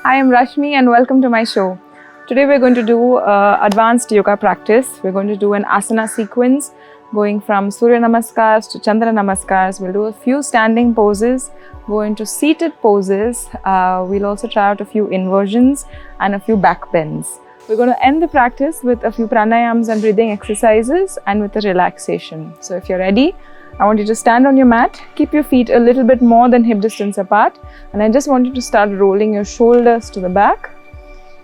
Hi, I'm Rashmi and welcome to my show. Today we're going to do advanced yoga practice. We're going to do an asana sequence going from Surya namaskars to Chandra namaskars. We'll do a few standing poses, go into seated poses. We'll also try out a few inversions and a few back bends. We're going to end the practice with a few pranayams and breathing exercises and with a relaxation. So if you're ready, I want you to stand on your mat, keep your feet a little bit more than hip distance apart, and I just want you to start rolling your shoulders to the back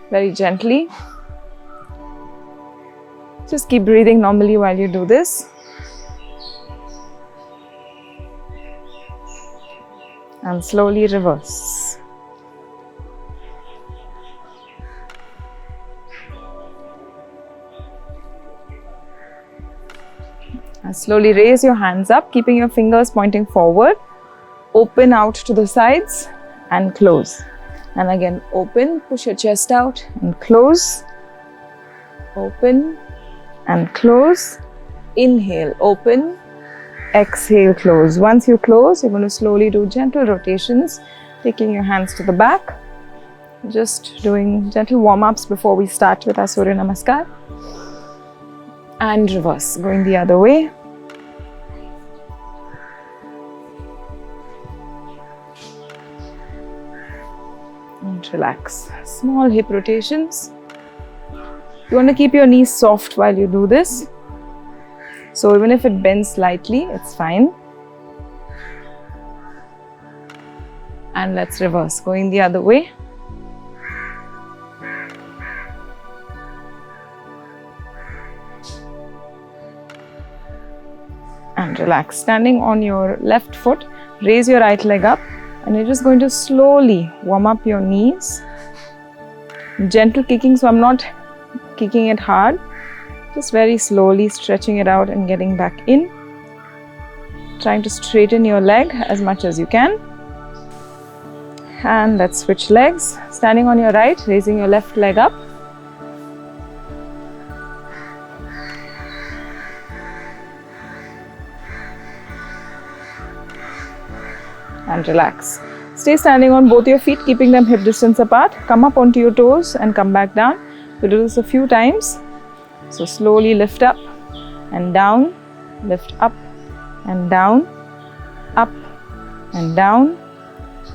very gently. Just keep breathing normally while you do this. And slowly reverse. And slowly raise your hands up, keeping your fingers pointing forward. Open out to the sides and close. And again, open, push your chest out and close. Open and close. Inhale, open. Exhale, close. Once you close, you're going to slowly do gentle rotations, taking your hands to the back. Just doing gentle warm-ups before we start with our Surya namaskar. And reverse, going the other way. And relax. Small hip rotations. You want to keep your knees soft while you do this. So even if it bends slightly, it's fine. And let's reverse, going the other way. And relax. Standing on your left foot, raise your right leg up and you're just going to slowly warm up your knees. Gentle kicking, so I'm not kicking it hard. Just very slowly stretching it out and getting back in. Trying to straighten your leg as much as you can. And let's switch legs. Standing on your right, raising your left leg up. And relax. Stay standing on both your feet, keeping them hip distance apart. Come up onto your toes and come back down. We'll do this a few times. So slowly lift up and down, lift up and down, up and down,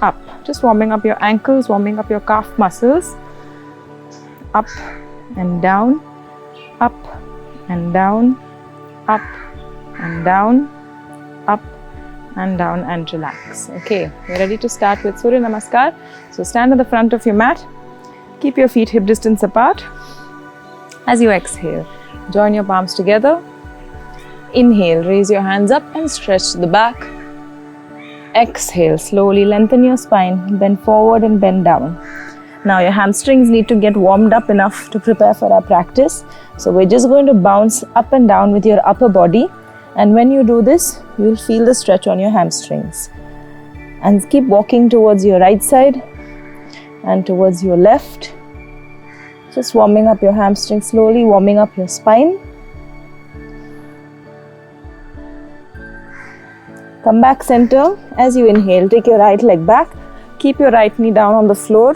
up. Just warming up your ankles, warming up your calf muscles. Up and down, up and down, up and down, up and down, and relax. Okay, we're ready to start with Surya namaskar. So stand at the front of your mat. Keep your feet hip distance apart. As you exhale, join your palms together. Inhale, raise your hands up and stretch to the back. Exhale, slowly lengthen your spine, bend forward and bend down. Now your hamstrings need to get warmed up enough to prepare for our practice. So we're just going to bounce up and down with your upper body. And when you do this, you'll feel the stretch on your hamstrings. And keep walking towards your right side and towards your left. Just warming up your hamstrings slowly, warming up your spine. Come back center. As you inhale, take your right leg back. Keep your right knee down on the floor.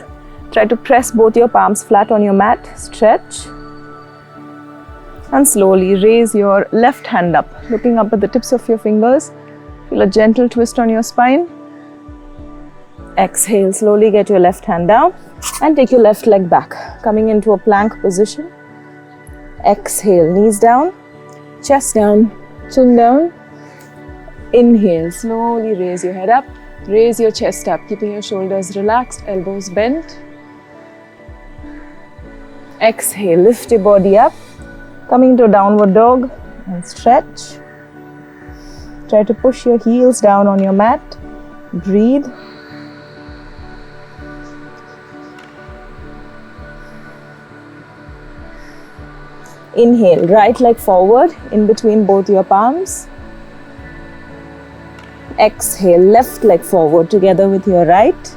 Try to press both your palms flat on your mat. Stretch. And slowly raise your left hand up, looking up at the tips of your fingers. Feel a gentle twist on your spine. Exhale, slowly get your left hand down and take your left leg back, coming into a plank position. Exhale, knees down, chest down, chin down. Inhale, slowly raise your head up, raise your chest up, keeping your shoulders relaxed, elbows bent. Exhale, lift your body up, coming to downward dog and stretch. Try to push your heels down on your mat. Breathe. Inhale, right leg forward in between both your palms. Exhale, left leg forward together with your right.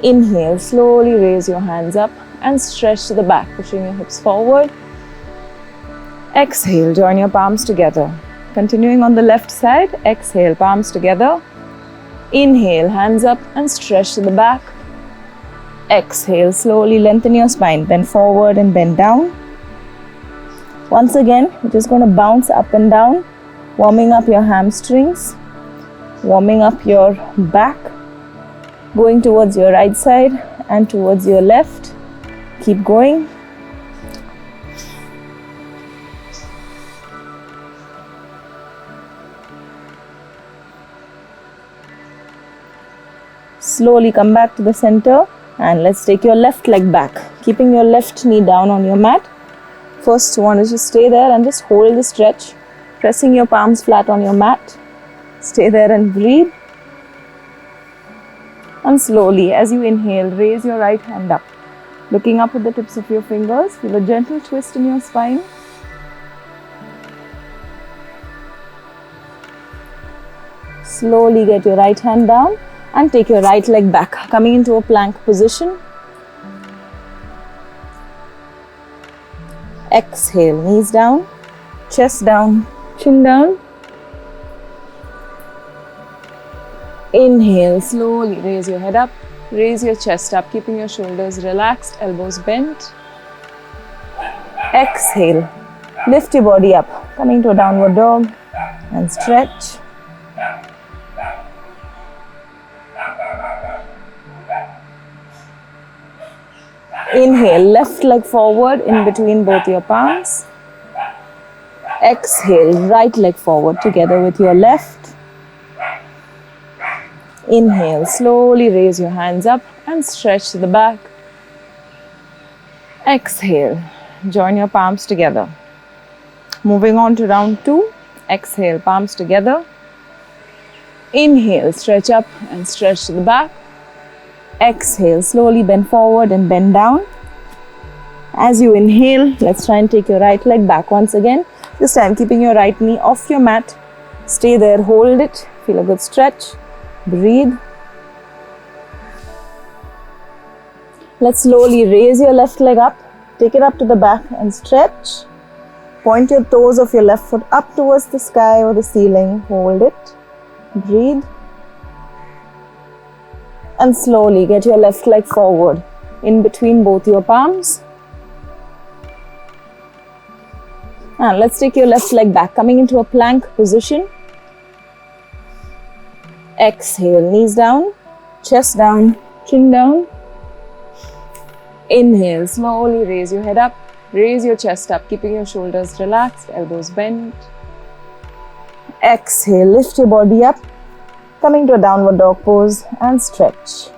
Inhale, slowly raise your hands up and stretch to the back, pushing your hips forward. Exhale, join your palms together. Continuing on the left side, exhale, palms together. Inhale, hands up and stretch to the back. Exhale, slowly lengthen your spine. Bend forward and bend down. Once again, you're just going to bounce up and down, warming up your hamstrings, warming up your back, going towards your right side and towards your left. Keep going. Slowly come back to the center and let's take your left leg back, keeping your left knee down on your mat. First, you want to just stay there and just hold the stretch, pressing your palms flat on your mat. Stay there and breathe. And slowly, as you inhale, raise your right hand up, looking up with the tips of your fingers. Feel a gentle twist in your spine. Slowly get your right hand down and take your right leg back, coming into a plank position. Exhale, knees down, chest down, chin down. Inhale, slowly raise your head up, raise your chest up, keeping your shoulders relaxed, elbows bent. Exhale, lift your body up, coming to a downward dog and stretch. Inhale, left leg forward in between both your palms. Exhale, right leg forward together with your left. Inhale, slowly raise your hands up and stretch to the back. Exhale, join your palms together. Moving on to round 2. Exhale, palms together. Inhale, stretch up and stretch to the back. Exhale, slowly bend forward and bend down. As you inhale, let's try and take your right leg back once again. This time, keeping your right knee off your mat. Stay there, hold it, feel a good stretch. Breathe. Let's slowly raise your left leg up, take it up to the back and stretch. Point your toes of your left foot up towards the sky or the ceiling. Hold it. Breathe. And slowly get your left leg forward in between both your palms. And let's take your left leg back, coming into a plank position. Exhale, knees down, chest down, chin down. Inhale, slowly raise your head up, raise your chest up, keeping your shoulders relaxed, elbows bent. Exhale, lift your body up, coming to a downward dog pose and stretch.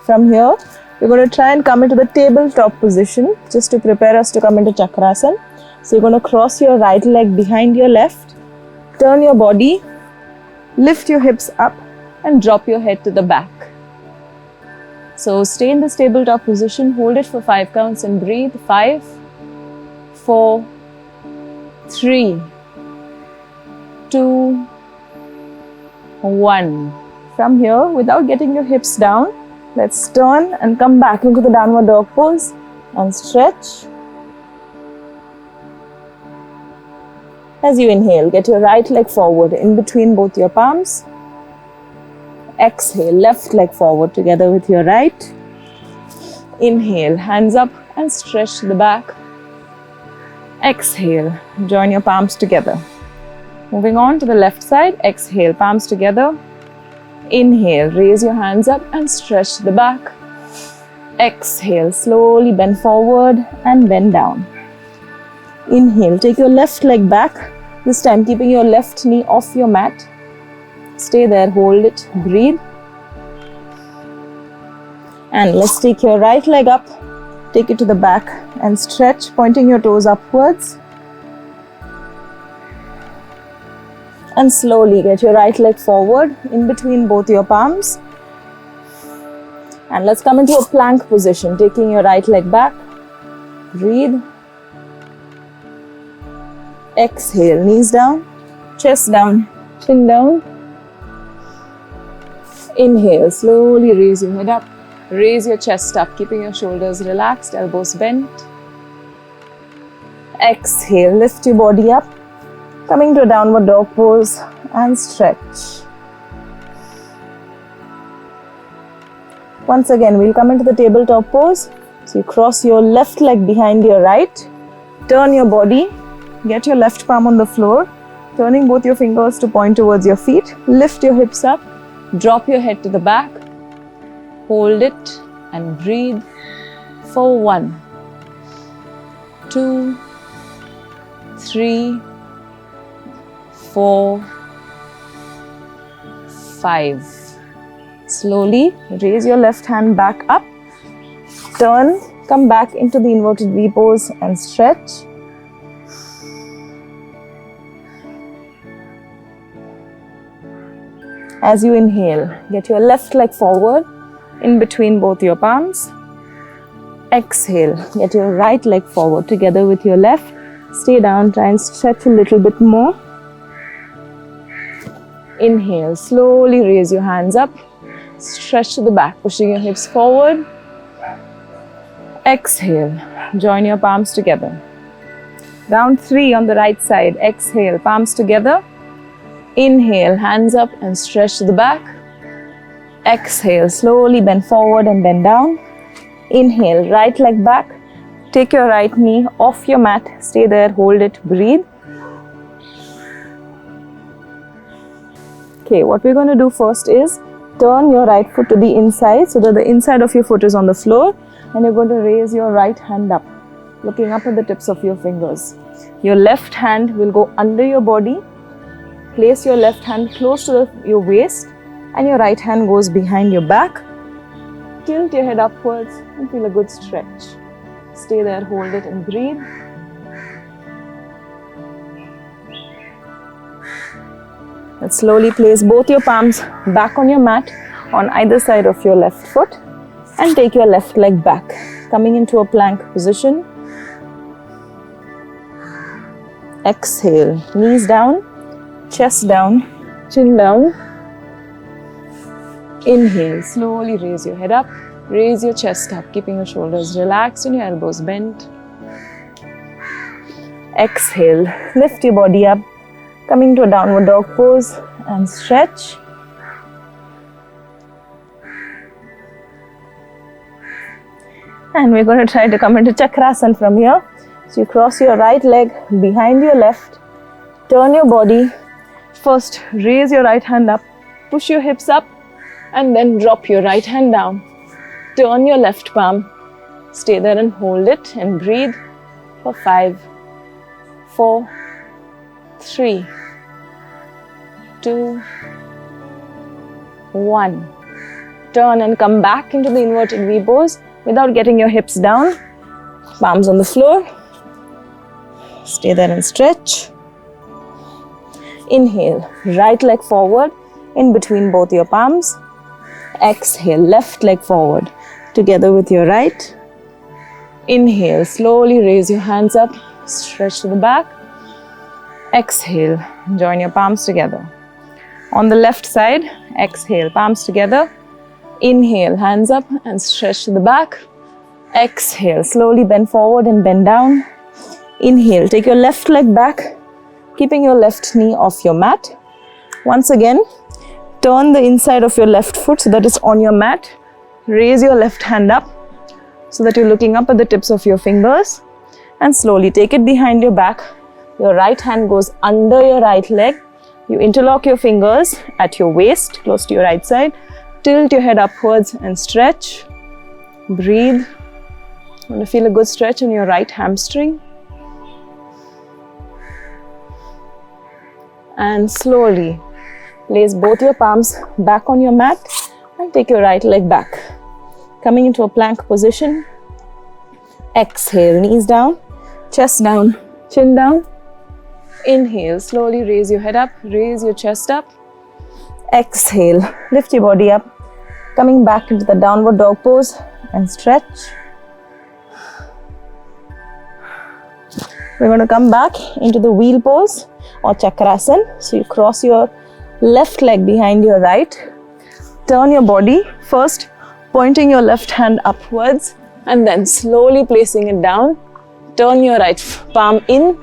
From here, we're going to try and come into the tabletop position just to prepare us to come into Chakrasana. So you're going to cross your right leg behind your left, turn your body, lift your hips up and drop your head to the back. So stay in this tabletop position, hold it for 5 counts and breathe. 5, 4, 3, 2, 1. From here, without getting your hips down, let's turn and come back into the downward dog pose and stretch. As you inhale, get your right leg forward in between both your palms. Exhale, left leg forward together with your right. Inhale, hands up and stretch to the back. Exhale, join your palms together. Moving on to the left side, exhale, palms together. Inhale, raise your hands up and stretch to the back. Exhale, slowly bend forward and bend down. Inhale, take your left leg back, this time keeping your left knee off your mat. Stay there, hold it, breathe. And let's take your right leg up, take it to the back and stretch, pointing your toes upwards. And slowly get your right leg forward in between both your palms. And let's come into a plank position, taking your right leg back. Breathe. Exhale, knees down, chest down, chin down. Inhale, slowly raise your head up, raise your chest up, keeping your shoulders relaxed, elbows bent. Exhale, lift your body up, Coming to a downward dog pose and stretch. Once again, we'll come into the tabletop pose. So you cross your left leg behind your right. Turn your body. Get your left palm on the floor. Turning both your fingers to point towards your feet. Lift your hips up. Drop your head to the back. Hold it and breathe for 1, 2, 3, 4, 5. Slowly raise your left hand back up. Turn, come back into the inverted V pose and stretch. As you inhale, get your left leg forward in between both your palms. Exhale, get your right leg forward together with your left. Stay down, try and stretch a little bit more. Inhale, slowly raise your hands up. Stretch to the back, pushing your hips forward. Exhale, join your palms together. Round 3 on the right side. Exhale, palms together. Inhale, hands up and stretch to the back. Exhale, slowly bend forward and bend down. Inhale, right leg back. Take your right knee off your mat. Stay there, hold it, breathe. Okay, what we're going to do first is turn your right foot to the inside so that the inside of your foot is on the floor, and you're going to raise your right hand up, looking up at the tips of your fingers. Your left hand will go under your body. Place your left hand close to your waist and your right hand goes behind your back. Tilt your head upwards and feel a good stretch. Stay there, hold it and breathe. And slowly place both your palms back on your mat on either side of your left foot and take your left leg back, coming into a plank position. Exhale, knees down, chest down, chin down. Inhale, slowly raise your head up, raise your chest up, keeping your shoulders relaxed and your elbows bent. Exhale, lift your body up, coming to a downward dog pose and stretch. And we're going to try to come into Chakrasana from here. So you cross your right leg behind your left, turn your body. First, raise your right hand up, push your hips up, and then drop your right hand down. Turn your left palm. Stay there and hold it and breathe for 5, 4, 3, 2, 1. Turn and come back into the inverted V pose without getting your hips down. Palms on the floor. Stay there and stretch. Inhale, right leg forward in between both your palms. Exhale, left leg forward together with your right. Inhale, slowly raise your hands up, stretch to the back. Exhale, join your palms together. On the left side, exhale, palms together. Inhale, hands up and stretch to the back. Exhale, slowly bend forward and bend down. Inhale, take your left leg back, keeping your left knee off your mat. Once again, turn the inside of your left foot so that it's on your mat. Raise your left hand up so that you're looking up at the tips of your fingers. And slowly take it behind your back. Your right hand goes under your right leg. You interlock your fingers at your waist, close to your right side. Tilt your head upwards and stretch. Breathe. You want to feel a good stretch in your right hamstring. And slowly place both your palms back on your mat and take your right leg back. Coming into a plank position. Exhale, knees down, chest down, chin down. Inhale, slowly raise your head up, raise your chest up. Exhale, lift your body up, coming back into the downward dog pose and stretch. We're going to come back into the wheel pose or Chakrasana. So you cross your left leg behind your right. Turn your body, first pointing your left hand upwards and then slowly placing it down. Turn your right palm in.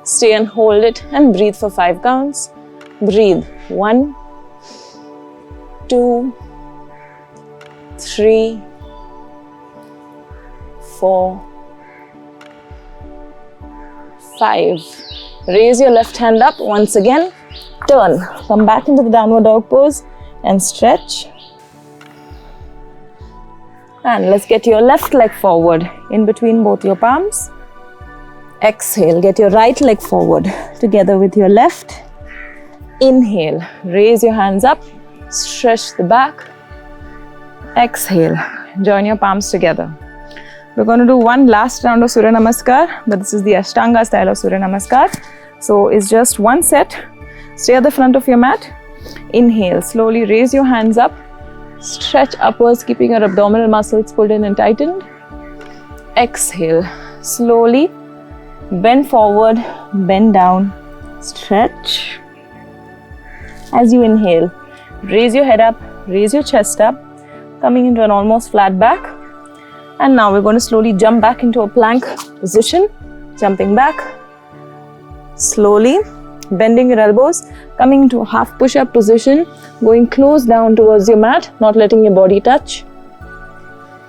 Stay and hold it and breathe for 5 counts. Breathe. 1, 2, 3, 4, 5. Raise your left hand up once again. Turn. Come back into the downward dog pose and stretch. And let's get your left leg forward in between both your palms. Exhale, get your right leg forward together with your left. Inhale, raise your hands up, stretch the back. Exhale, join your palms together. We're going to do one last round of Surya Namaskar, but this is the Ashtanga style of Surya Namaskar. So it's just one set. Stay at the front of your mat. Inhale, slowly raise your hands up. Stretch upwards, keeping your abdominal muscles pulled in and tightened. Exhale, slowly bend forward, bend down, stretch. As you inhale, raise your head up, raise your chest up, coming into an almost flat back. And now we're going to slowly jump back into a plank position, jumping back, slowly bending your elbows, coming into a half push-up position, going close down towards your mat, not letting your body touch.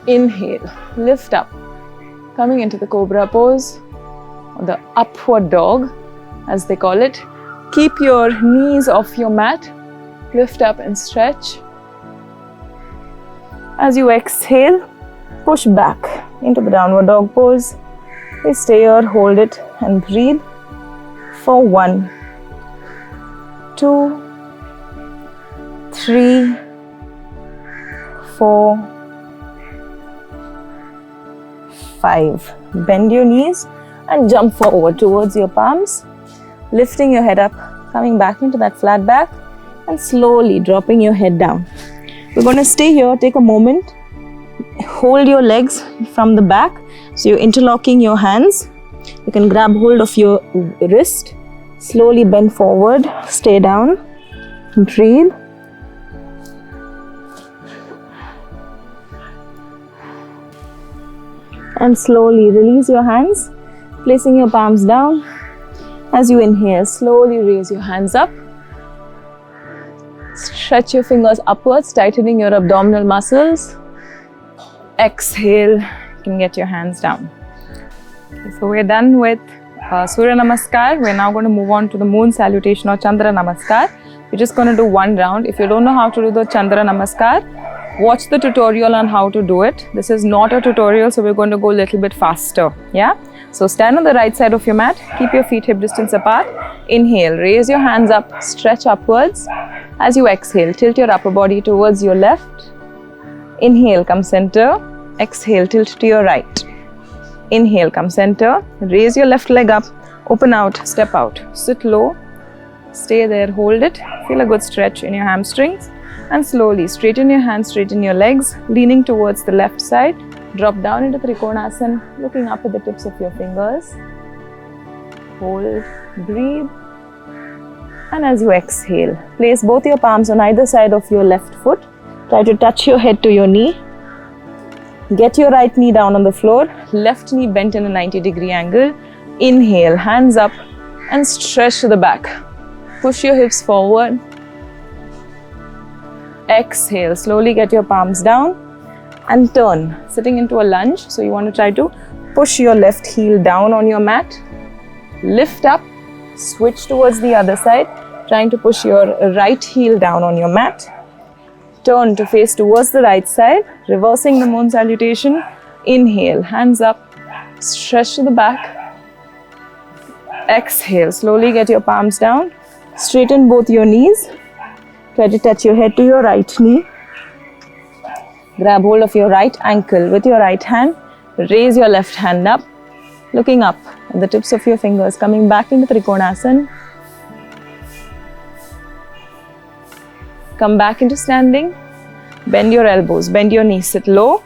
Inhale, lift up, coming into the cobra pose, or the upward dog as they call it. Keep your knees off your mat, lift up and stretch. As you exhale, push back into the downward dog pose. Please stay here, hold it and breathe for 1, 2, 3, 4, 5. Bend your knees and jump forward towards your palms, lifting your head up, coming back into that flat back and slowly dropping your head down. We're going to stay here, take a moment, hold your legs from the back, so you're interlocking your hands. You can grab hold of your wrist, slowly bend forward, stay down, breathe. And slowly release your hands, placing your palms down. As you inhale, slowly raise your hands up. Stretch your fingers upwards, tightening your abdominal muscles. Exhale, you can get your hands down. Okay, so we're done with Surya Namaskar. We're now going to move on to the moon salutation or Chandra Namaskar. We're just going to do one round. If you don't know how to do the Chandra Namaskar, watch the tutorial on how to do it. This is not a tutorial, so we're going to go a little bit faster. Yeah? So stand on the right side of your mat. Keep your feet hip distance apart. Inhale, raise your hands up, stretch upwards. As you exhale, tilt your upper body towards your left. Inhale, come center. Exhale, tilt to your right. Inhale, come center. Raise your left leg up. Open out, step out. Sit low. Stay there, hold it. Feel a good stretch in your hamstrings. And slowly straighten your hands, straighten your legs, leaning towards the left side. Drop down into Trikonasana, looking up at the tips of your fingers. Hold, breathe. And as you exhale, place both your palms on either side of your left foot. Try to touch your head to your knee. Get your right knee down on the floor, left knee bent in a 90-degree angle. Inhale, hands up and stretch to the back. Push your hips forward. Exhale, slowly get your palms down and turn, sitting into a lunge. So you want to try to push your left heel down on your mat. Lift up, switch towards the other side, trying to push your right heel down on your mat. Turn to face towards the right side, reversing the moon salutation. Inhale, hands up, stretch to the back. Exhale, slowly get your palms down. Straighten both your knees. Try to touch your head to your right knee. Grab hold of your right ankle with your right hand. Raise your left hand up, looking up at the tips of your fingers, coming back into Trikonasana. Come back into standing. Bend your elbows, bend your knees, sit low.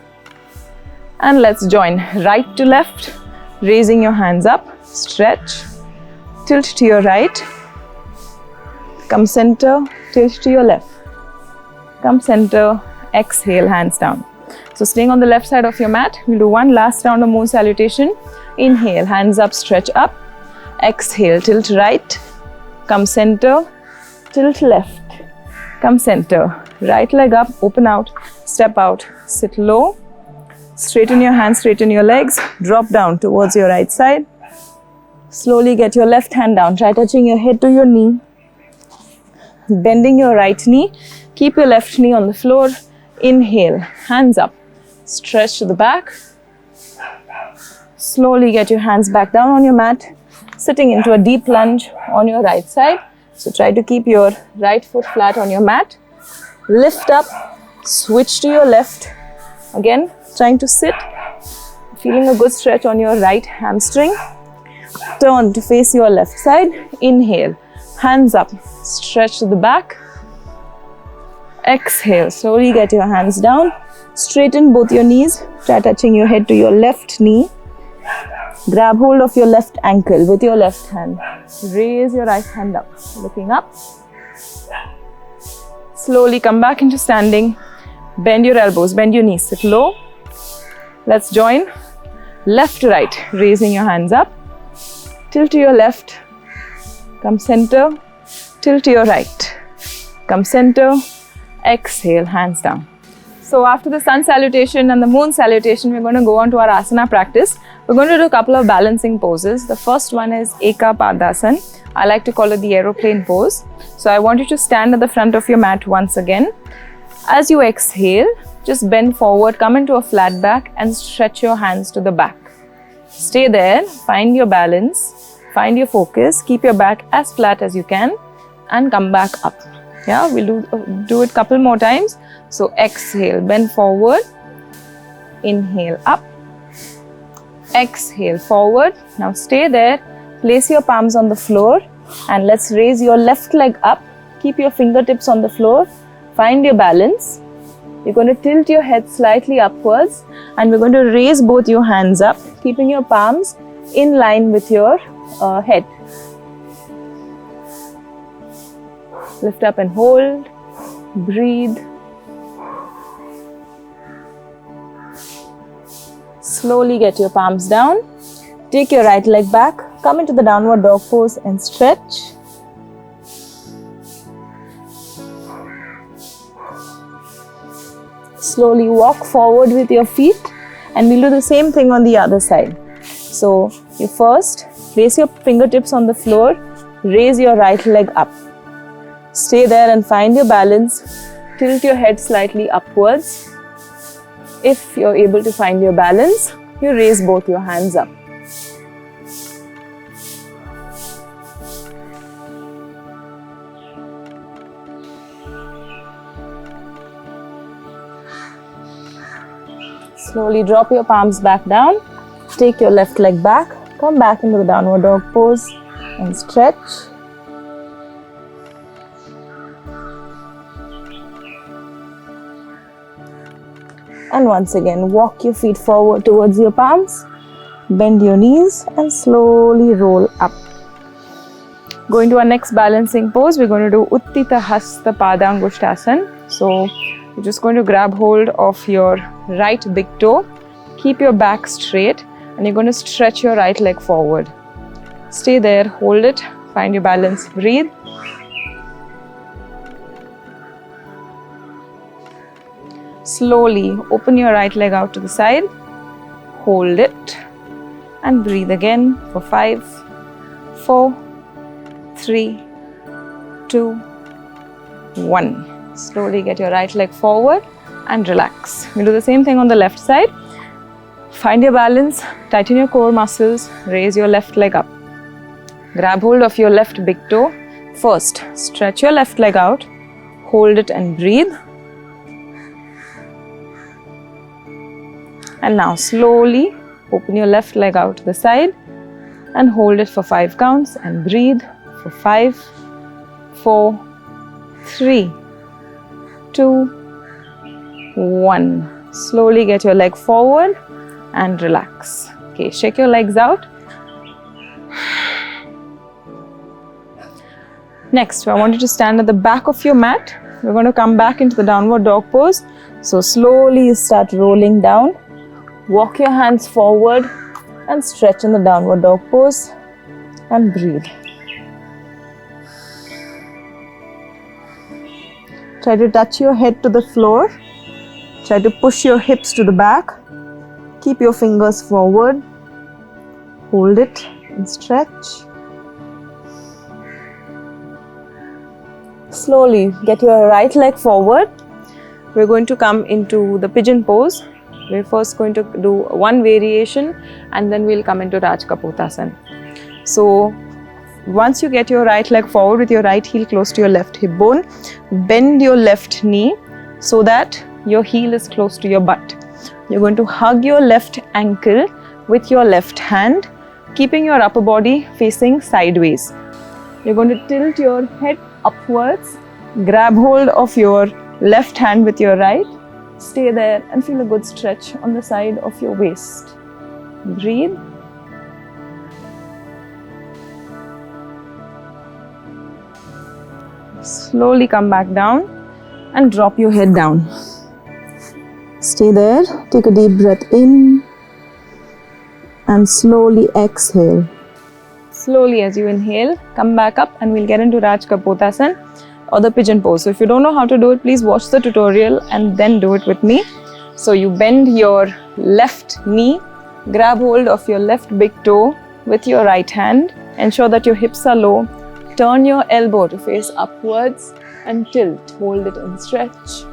And let's join right to left, raising your hands up, stretch, tilt to your right, come center, tilt to your left, come center, exhale, hands down. So staying on the left side of your mat, we'll do one last round of moon salutation. Inhale, hands up, stretch up. Exhale, tilt right, come center, tilt left, come center. Right leg up, open out, step out, sit low. Straighten your hands, straighten your legs, drop down towards your right side. Slowly get your left hand down. Try touching your head to your knee. Bending your right knee. Keep your left knee on the floor. Inhale, hands up. Stretch to the back. Slowly get your hands back down on your mat. Sitting into a deep lunge on your right side. So try to keep your right foot flat on your mat. Lift up, switch to your left. Again, trying to sit. Feeling a good stretch on your right hamstring. Turn to face your left side. Inhale, hands up, stretch to the back. Exhale, slowly get your hands down. Straighten both your knees. Try touching your head to your left knee. Grab hold of your left ankle with your left hand. Raise your right hand up, looking up. Slowly come back into standing. Bend your elbows, bend your knees, sit low. Let's join. Left to right, raising your hands up. Tilt to your left, come center. Tilt to your right, come center. Exhale, hands down. So after the sun salutation and the moon salutation, we're going to go on to our asana practice. We're going to do a couple of balancing poses. The first one is Eka Padasana. I like to call it the aeroplane pose. So I want you to stand at the front of your mat once again. As you exhale, just bend forward, come into a flat back and stretch your hands to the back. Stay there, find your balance, find your focus, keep your back as flat as you can and come back up. Yeah, we'll do it a couple more times. So exhale, bend forward, inhale up, exhale forward. Now stay there, place your palms on the floor and let's raise your left leg up. Keep your fingertips on the floor, find your balance. You're going to tilt your head slightly upwards and we're going to raise both your hands up, keeping your palms in line with your head. Lift up and hold, breathe. Slowly get your palms down. Take your right leg back, come into the downward dog pose and stretch. Slowly walk forward with your feet and we'll do the same thing on the other side. So you first place your fingertips on the floor, raise your right leg up. Stay there and find your balance. Tilt your head slightly upwards. If you're able to find your balance, you raise both your hands up. Slowly drop your palms back down. Take your left leg back. Come back into the downward dog pose and stretch. And once again, walk your feet forward towards your palms. Bend your knees and slowly roll up. Going to our next balancing pose, we're going to do Uttita Hasta Padangushtasana. So you're just going to grab hold of your right big toe. Keep your back straight and you're going to stretch your right leg forward. Stay there, hold it, find your balance, breathe. Slowly open your right leg out to the side, hold it and breathe again for 5, 4, 3, 2, 1. Slowly get your right leg forward and relax. We'll do the same thing on the left side. Find your balance, tighten your core muscles, raise your left leg up. Grab hold of your left big toe. First, stretch your left leg out, hold it and breathe. And now slowly open your left leg out to the side and hold it for 5 counts and breathe for 5, 4, 3, 2, 1. Slowly get your leg forward and relax. Okay, shake your legs out. Next, I want you to stand at the back of your mat. We're going to come back into the downward dog pose. So slowly start rolling down. Walk your hands forward and stretch in the downward dog pose. and breathe. Try to touch your head to the floor. Try to push your hips to the back. Keep your fingers forward. Hold it and stretch. Slowly get your right leg forward. We're going to come into the pigeon pose. We're first going to do one variation and then we'll come into Raj Kapotasana. So once you get your right leg forward with your right heel close to your left hip bone, bend your left knee so that your heel is close to your butt. You're going to hug your left ankle with your left hand, keeping your upper body facing sideways. You're going to tilt your head upwards, grab hold of your left hand with your right, stay there and feel a good stretch on the side of your waist. Breathe. Slowly come back down and drop your head down. Stay there, take a deep breath in and slowly exhale. Slowly as you inhale, come back up and we'll get into Raj Kapotasana or the pigeon pose. So if you don't know how to do it, please watch the tutorial and then do it with me. So you bend your left knee, grab hold of your left big toe with your right hand, ensure that your hips are low, turn your elbow to face upwards and tilt, hold it and stretch.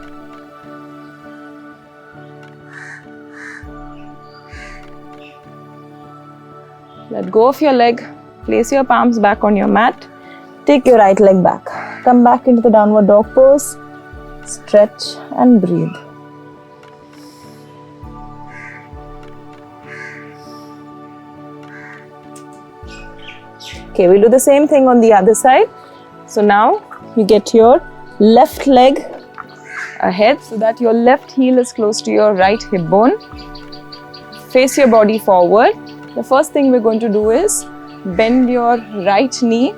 Let go of your leg, place your palms back on your mat, take your right leg back, come back into the downward dog pose, stretch and breathe. Okay, we'll do the same thing on the other side. So now you get your left leg ahead so that your left heel is close to your right hip bone. Face your body forward. The first thing we're going to do is bend your right knee,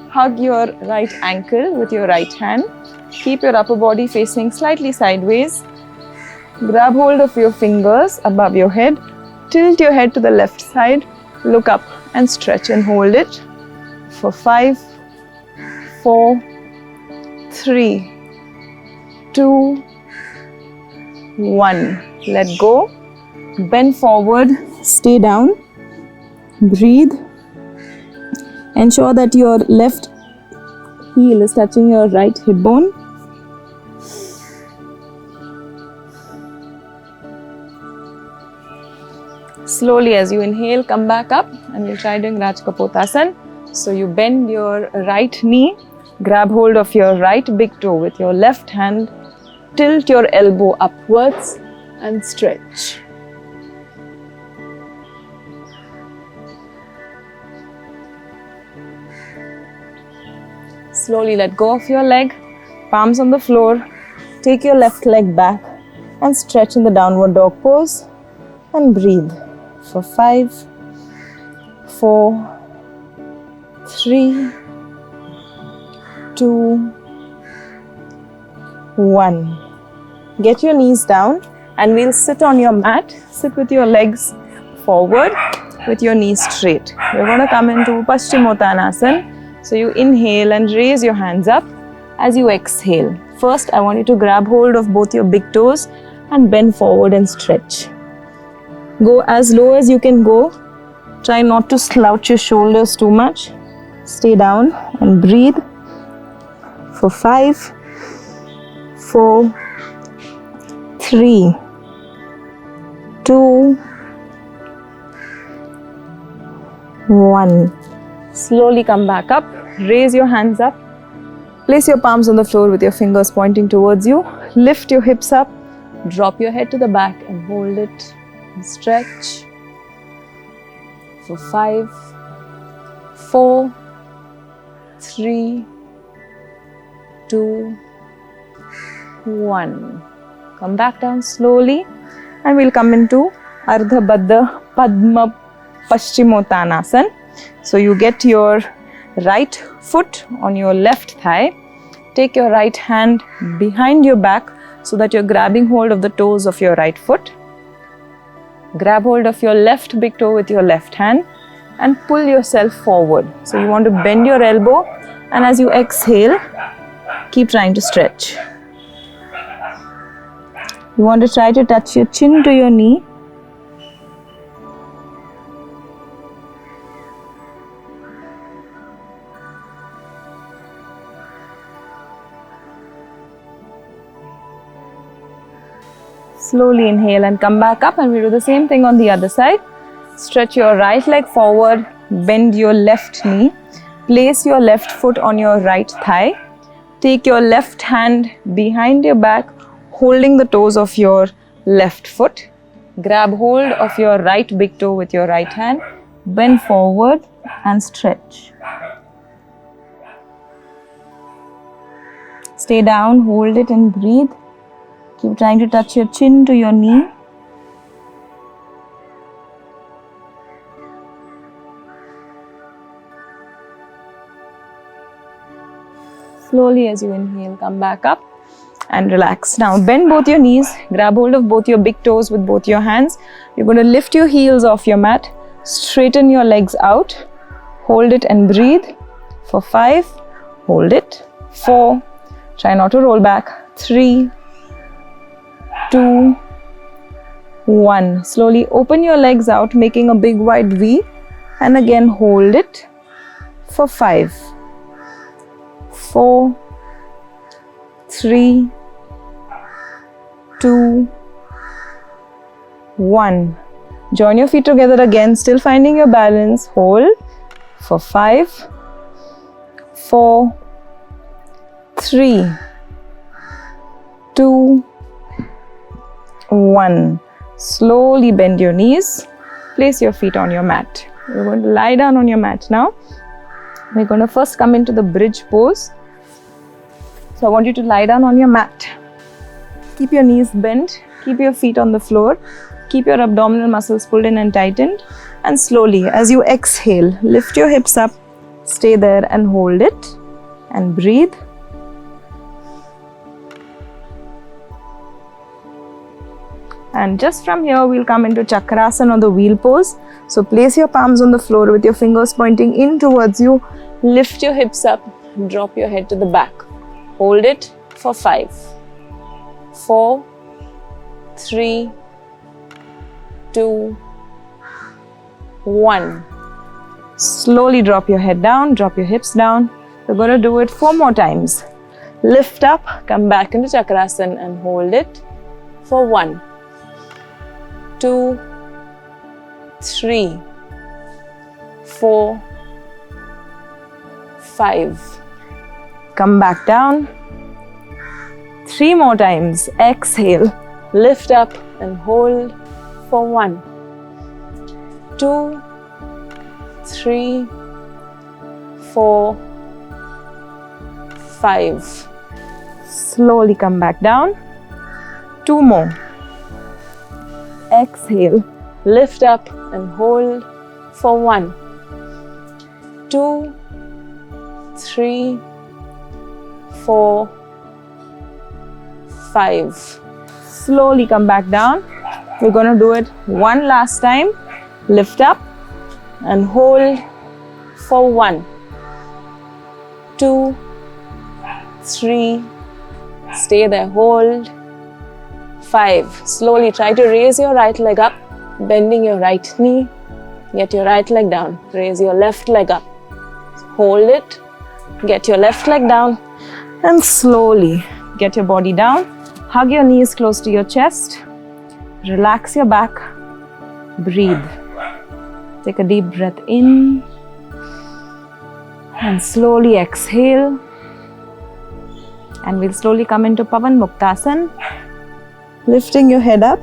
hug your right ankle with your right hand, keep your upper body facing slightly sideways, grab hold of your fingers above your head, tilt your head to the left side, look up and stretch and hold it for 5, 4, 3, 2, 1. Let go, bend forward, stay down, breathe. Ensure that your left heel is touching your right hip bone. Slowly as you inhale, come back up and we'll try doing Raj Kapotasana. So you bend your right knee, grab hold of your right big toe with your left hand, tilt your elbow upwards and stretch. Slowly let go of your leg, palms on the floor, take your left leg back and stretch in the downward dog pose and breathe for 5, 4, 3, 2, 1. Get your knees down and we'll sit on your mat. Sit with your legs forward with your knees straight. We're going to come into Paschimottanasana. So you inhale and raise your hands up as you exhale. First, I want you to grab hold of both your big toes and bend forward and stretch. Go as low as you can go. Try not to slouch your shoulders too much. Stay down and breathe for 5, 4, 3, 2, 1. Slowly come back up, raise your hands up, place your palms on the floor with your fingers pointing towards you, lift your hips up, drop your head to the back and hold it and stretch for 5, 4, 3, 2, 1. Come back down slowly and we'll come into Ardha Baddha Padma Paschimottanasana. So you get your right foot on your left thigh, take your right hand behind your back so that you're grabbing hold of the toes of your right foot. Grab hold of your left big toe with your left hand, and pull yourself forward. So you want to bend your elbow, and as you exhale, keep trying to stretch. You want to try to touch your chin to your knee. Slowly inhale and come back up, and we do the same thing on the other side. Stretch your right leg forward, bend your left knee, place your left foot on your right thigh. Take your left hand behind your back, holding the toes of your left foot. Grab hold of your right big toe with your right hand. Bend forward and stretch. Stay down, hold it and breathe. Keep trying to touch your chin to your knee. Slowly as you inhale, come back up and relax. Now bend both your knees, grab hold of both your big toes with both your hands. You're going to lift your heels off your mat, straighten your legs out, hold it and breathe for 5, hold it, 4, try not to roll back, 3, 2, 1. Slowly open your legs out, making a big wide V, and again hold it for 5, 4, 3, 2, 1. Join your feet together again, still finding your balance. Hold for 5, 4, 3, 2, 1. Slowly bend your knees. Place your feet on your mat. You're going to lie down on your mat now. We're going to first come into the bridge pose. So I want you to lie down on your mat. Keep your knees bent. Keep your feet on the floor. Keep your abdominal muscles pulled in and tightened. And slowly, as you exhale, lift your hips up. Stay there and hold it. And breathe. And just from here, we'll come into Chakrasana or the wheel pose. So place your palms on the floor with your fingers pointing in towards you. Lift your hips up. Drop your head to the back. Hold it for 5, 4, 3, 2, 1. Slowly drop your head down, drop your hips down. We're going to do it 4 more times. Lift up, come back into Chakrasana and hold it for 1, 2, 3, 4, 5. Come back down. 3 more times. Exhale. Lift up and hold for 1, 2, 3, 4, 5. Slowly come back down. 2 more. Exhale. Lift up and hold for 1, 2, 3, 4, 5. Slowly come back down. We're going to do it one last time. Lift up and hold for 1, 2, 3. Stay there, hold. 5. Slowly try to raise your right leg up, bending your right knee. Get your right leg down. Raise your left leg up. Hold it. Get your left leg down. And slowly get your body down. Hug your knees close to your chest. Relax your back. Breathe. Take a deep breath in. And slowly exhale. And we'll slowly come into Pavan Muktasana. Lifting your head up.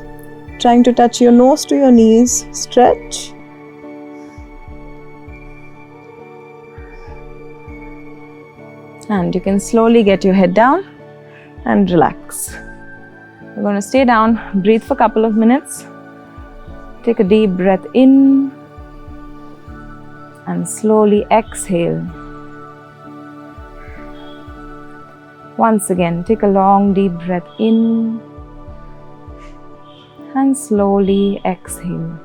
Trying to touch your nose to your knees. Stretch. And you can slowly get your head down and relax. We're going to stay down, breathe for a couple of minutes. Take a deep breath in and slowly exhale. Once again, take a long deep breath in and slowly exhale.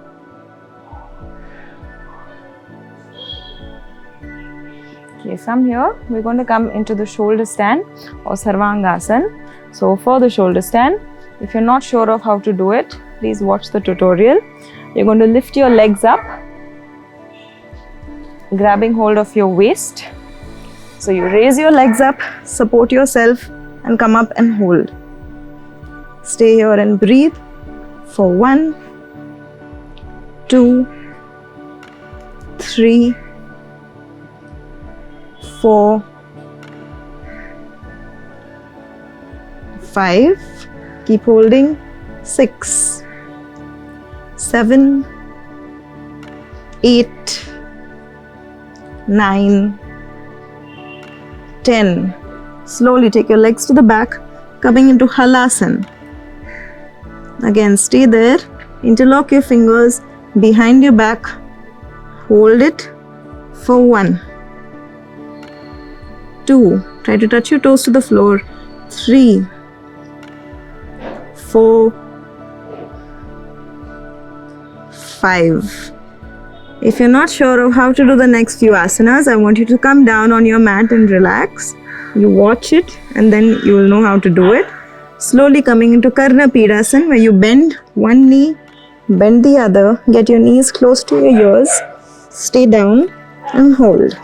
Okay, from here we're going to come into the shoulder stand or Sarvangasana. So for the shoulder stand, if you're not sure of how to do it, please watch the tutorial. You're going to lift your legs up, grabbing hold of your waist. So you raise your legs up, support yourself and come up and hold. Stay here and breathe for 1, 2, 3, 4, 5. Keep holding. 6, 7, 8, 9, 10. Slowly take your legs to the back, coming into halasana. Again, stay there. Interlock your fingers behind your back. Hold it for 1, 2. Try to touch your toes to the floor. 3, 4, 5. If you're not sure of how to do the next few asanas, I want you to come down on your mat and relax. You watch it and then you will know how to do it. Slowly coming into Karna Pidasana, where you bend one knee, bend the other, get your knees close to your ears, stay down and hold.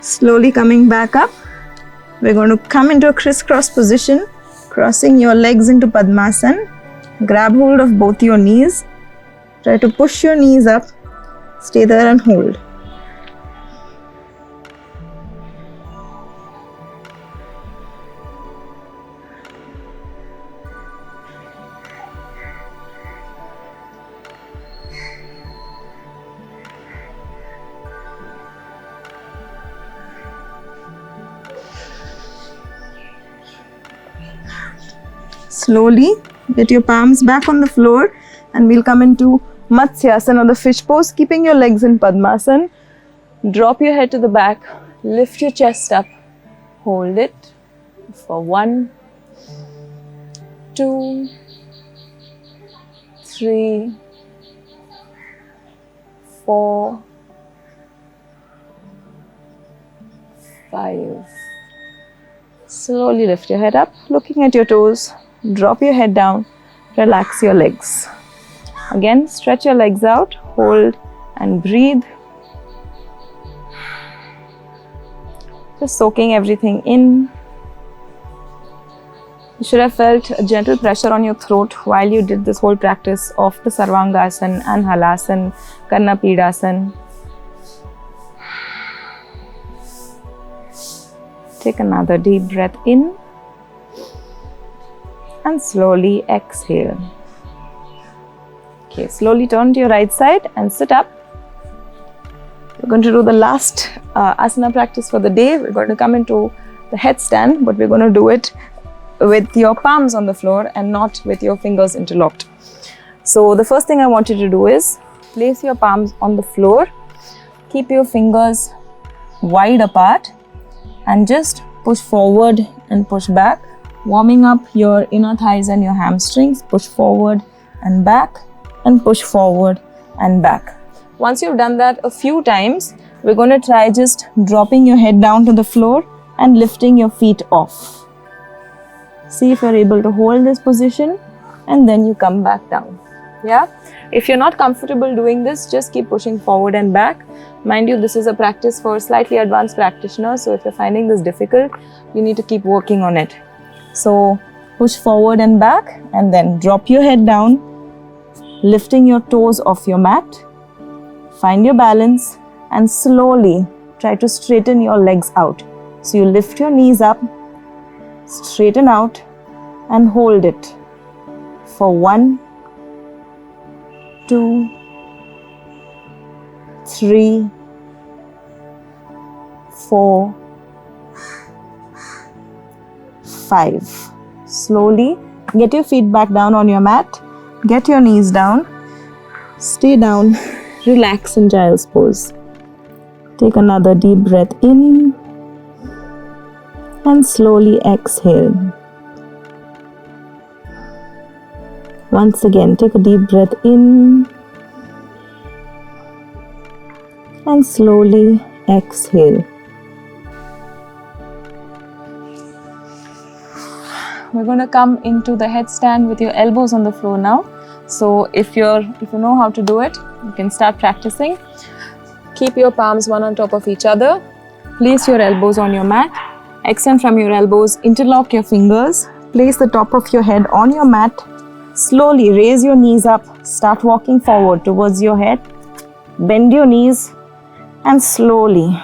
Slowly coming back up, we're going to come into a crisscross position, crossing your legs into Padmasana. Grab hold of both your knees. Try to push your knees up. Stay there and hold. Slowly get your palms back on the floor and we'll come into Matsyasana or the fish pose, keeping your legs in Padmasana. Drop your head to the back, lift your chest up, hold it for 1, 2, 3, 4, 5. Slowly lift your head up, looking at your toes. Drop your head down, relax your legs. Again, stretch your legs out, hold and breathe. Just soaking everything in. You should have felt a gentle pressure on your throat while you did this whole practice of the Sarvangasana and Halasana, Karna Pidasana. Take another deep breath in. And slowly exhale. Okay, slowly turn to your right side and sit up. We're going to do the last asana practice for the day. We're going to come into the headstand, but we're going to do it with your palms on the floor and not with your fingers interlocked. So the first thing I want you to do is place your palms on the floor, keep your fingers wide apart and just push forward and push back. Warming up your inner thighs and your hamstrings. Push forward and back and push forward and back. Once you've done that a few times, we're going to try just dropping your head down to the floor and lifting your feet off. See if you're able to hold this position and then you come back down. Yeah? If you're not comfortable doing this, just keep pushing forward and back. Mind you, this is a practice for slightly advanced practitioners, so if you're finding this difficult, you need to keep working on it. So push forward and back and then drop your head down, lifting your toes off your mat. Find your balance and slowly try to straighten your legs out. So you lift your knees up, straighten out and hold it for 1, 2, 3, 4, 5. Slowly get your feet back down on your mat, get your knees down, stay down, relax in child's pose. Take another deep breath in and slowly exhale. Once again, take a deep breath in and slowly exhale. We're going to come into the headstand with your elbows on the floor now. So if you know how to do it, you can start practicing. Keep your palms one on top of each other. Place your elbows on your mat. Extend from your elbows, interlock your fingers. Place the top of your head on your mat. Slowly raise your knees up. Start walking forward towards your head. Bend your knees and slowly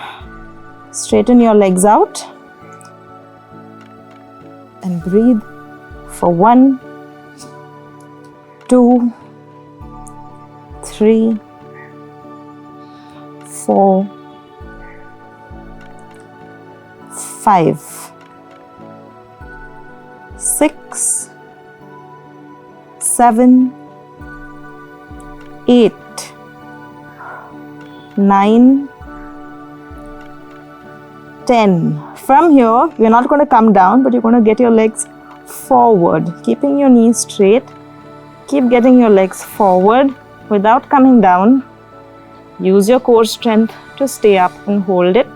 straighten your legs out. And breathe for 1, 2, 3, 4, 5, 6, 7, 8, 9, 10. From here, you're not going to come down, but you're going to get your legs forward, keeping your knees straight. Keep getting your legs forward without coming down. Use your core strength to stay up and hold it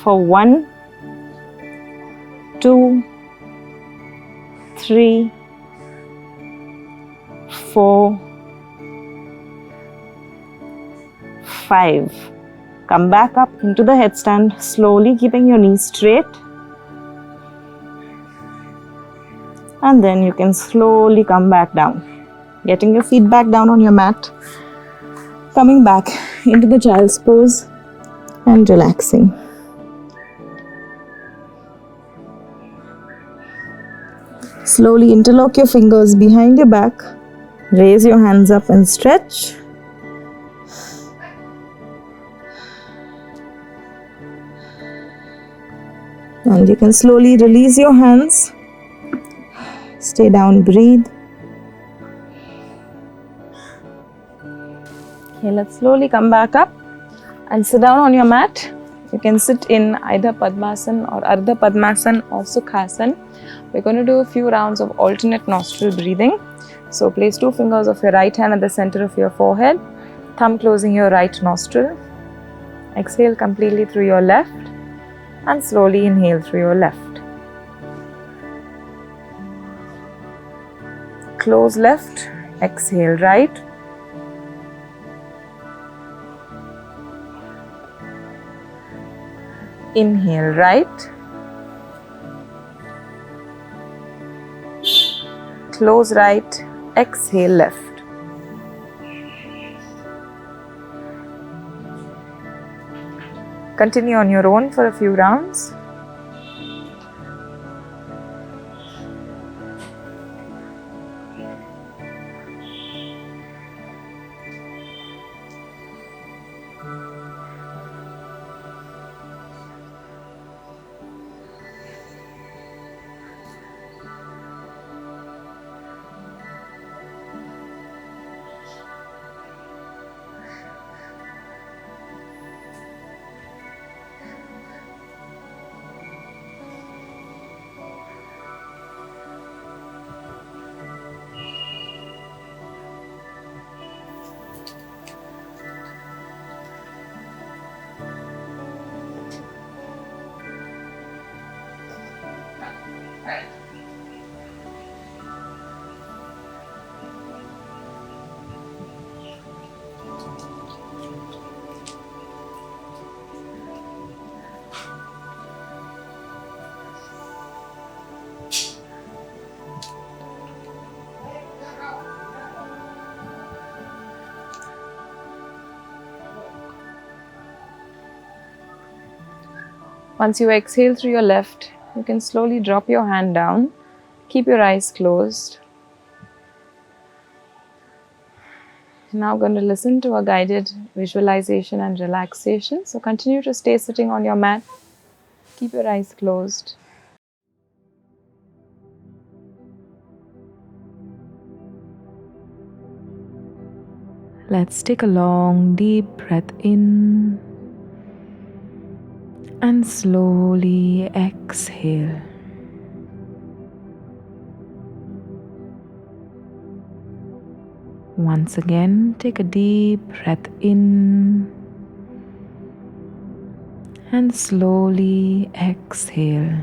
for 1, 2, 3, 4, 5. Come back up into the headstand, slowly keeping your knees straight. And then you can slowly come back down. Getting your feet back down on your mat. Coming back into the child's pose and relaxing. Slowly interlock your fingers behind your back. Raise your hands up and stretch. And you can slowly release your hands. Stay down, breathe. Okay, let's slowly come back up and sit down on your mat. You can sit in either Padmasana or Ardha Padmasana or Sukhasana. We're going to do a few rounds of alternate nostril breathing. So place 2 fingers of your right hand at the center of your forehead, thumb closing your right nostril. Exhale completely through your left and slowly inhale through your left. Close left, exhale right. Inhale right. Close right, exhale left. Continue on your own for a few rounds. Once you exhale through your left, you can slowly drop your hand down. Keep your eyes closed. Now going to listen to a guided visualization and relaxation. So continue to stay sitting on your mat. Keep your eyes closed. Let's take a long, deep breath in And slowly exhale. Once again, take a deep breath in and slowly exhale.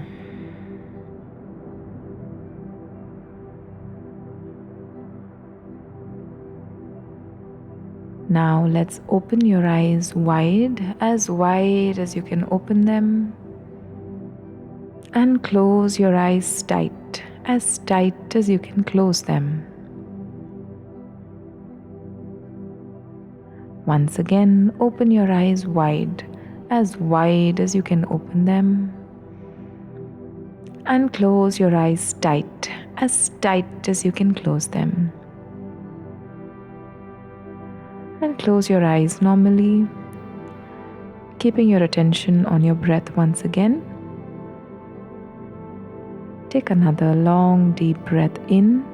Now let's open your eyes wide as you can open them, and close your eyes tight as you can close them. Once again, open your eyes wide as you can open them, and close your eyes tight as you can close them. And close your eyes normally, keeping your attention on your breath once again. Take another long, deep breath in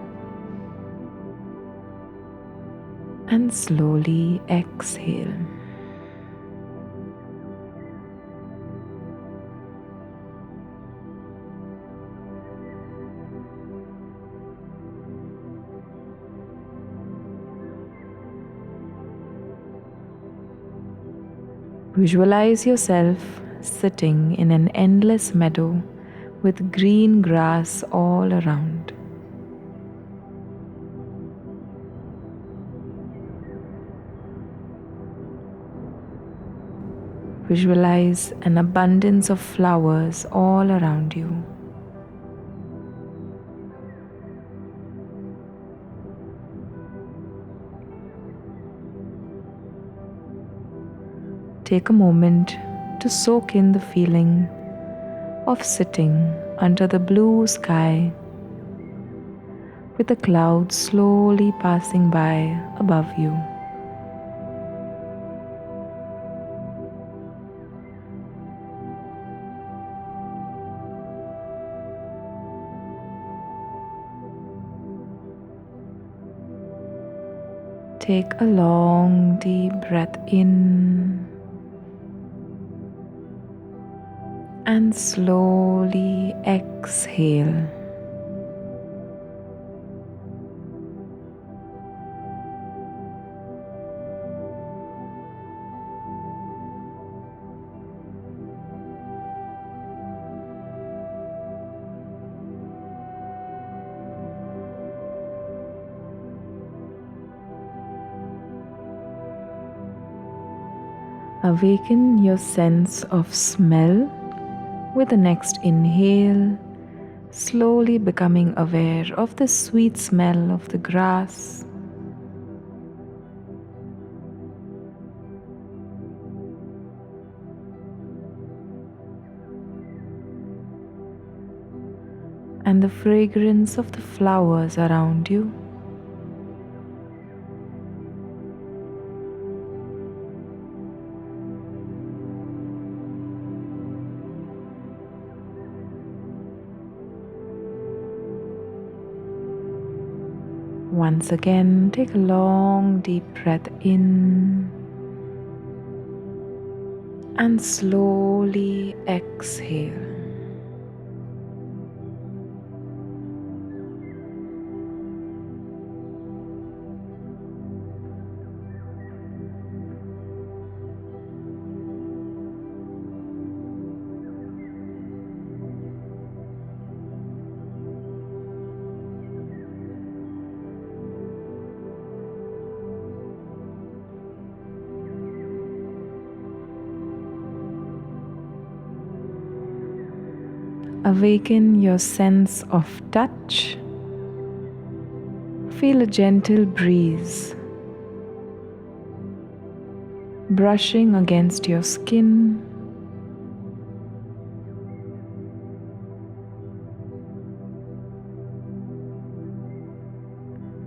and slowly exhale. Visualize yourself sitting in an endless meadow with green grass all around. Visualize an abundance of flowers all around you. Take a moment to soak in the feeling of sitting under the blue sky with the clouds slowly passing by above you. Take a long, deep breath in and slowly exhale. Awaken your sense of smell with the next inhale, slowly becoming aware of the sweet smell of the grass. And the fragrance of the flowers around you. Once again, take a long, deep breath in and slowly exhale. Awaken your sense of touch. Feel a gentle breeze brushing against your skin.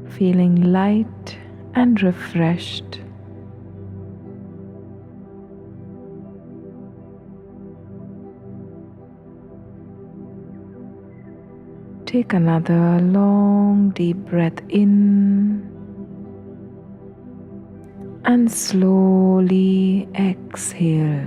Feeling light and refreshed. Take another long, deep breath in and slowly exhale.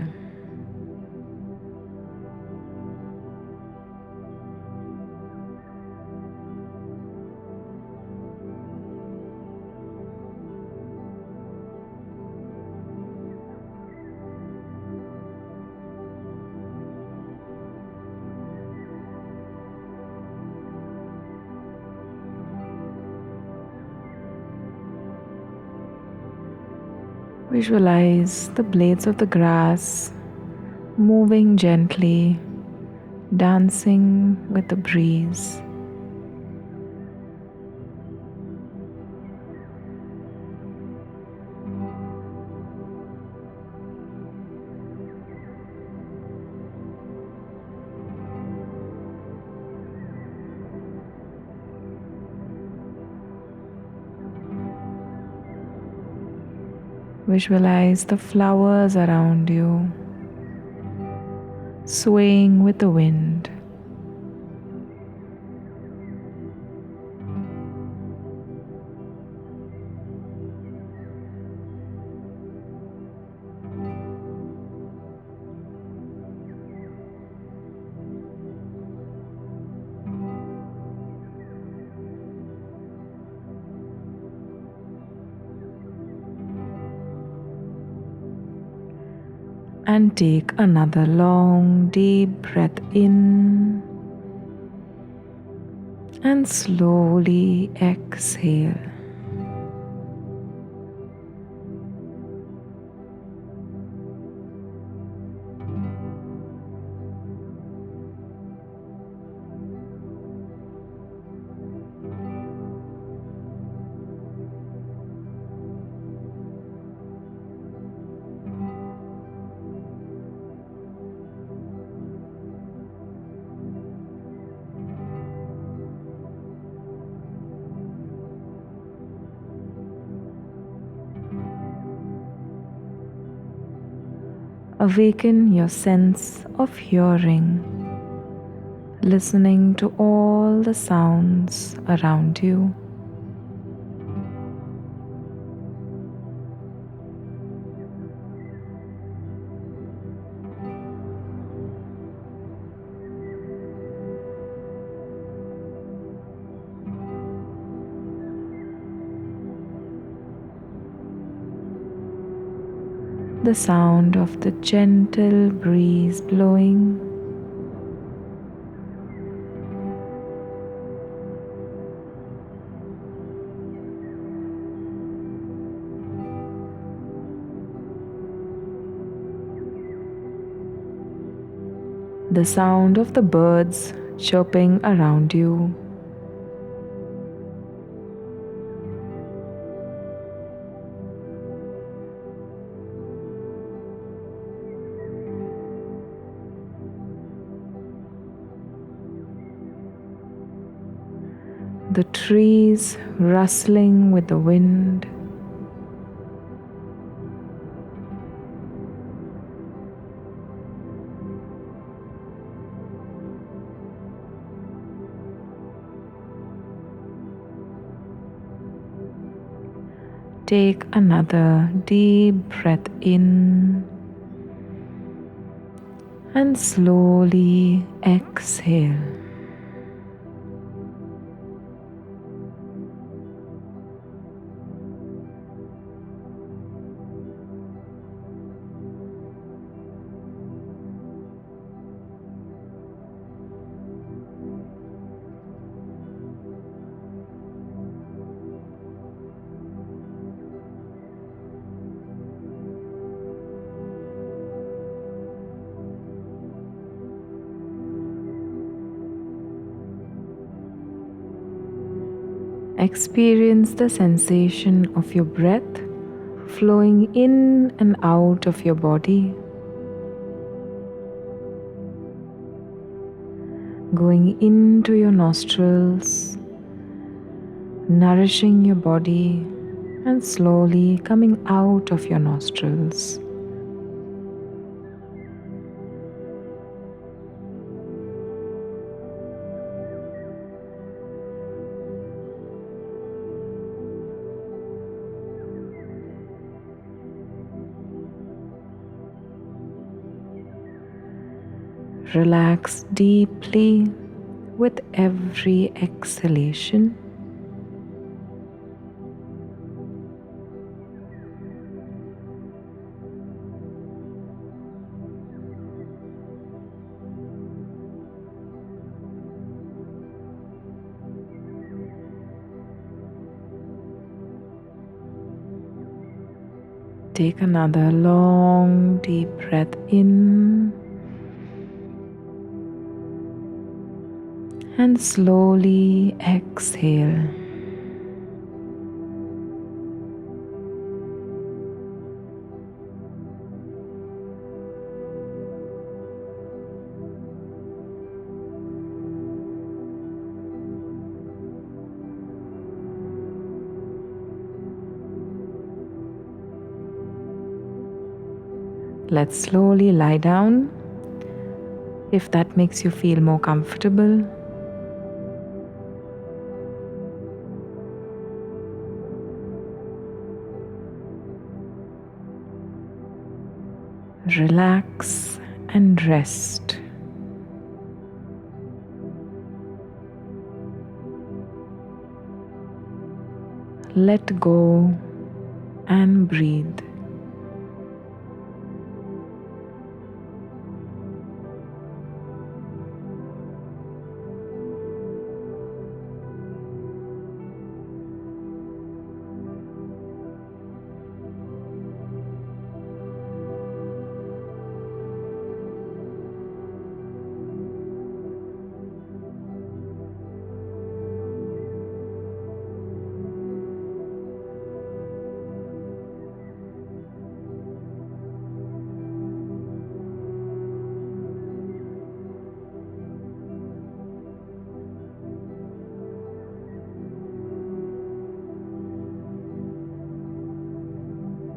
Visualize the blades of the grass moving gently, dancing with the breeze. Visualize the flowers around you swaying with the wind. And take another long, deep breath in and slowly exhale. Awaken your sense of hearing, listening to all the sounds around you. The sound of the gentle breeze blowing, the sound of the birds chirping around you. The trees rustling with the wind. Take another deep breath in and slowly exhale. Experience the sensation of your breath flowing in and out of your body, going into your nostrils, nourishing your body, and slowly coming out of your nostrils. Relax deeply with every exhalation. Take another long, deep breath in and slowly exhale. Let's slowly lie down if that makes you feel more comfortable. Relax and rest. Let go and breathe.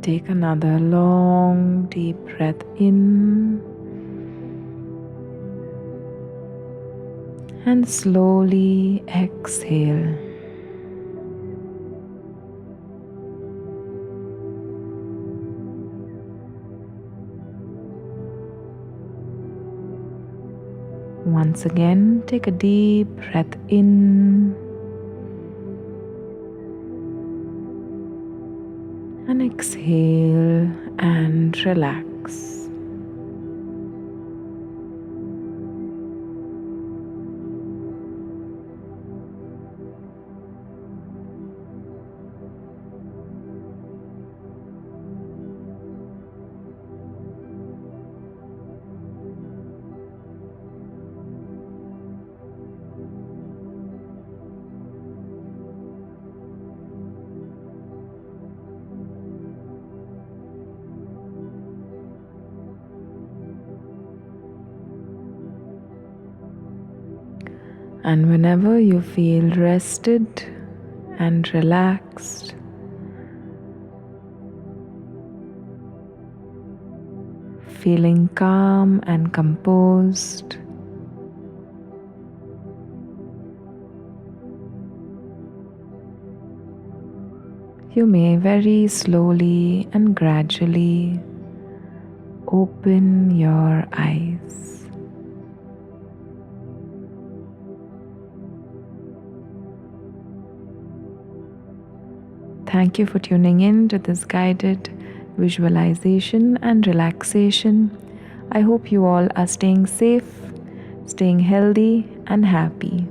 Take another long, deep breath in and slowly exhale. Once again, take a deep breath in and exhale and relax. And whenever you feel rested and relaxed, feeling calm and composed, you may very slowly and gradually open your eyes. Thank you for tuning in to this guided visualization and relaxation. I hope you all are staying safe, staying healthy and happy.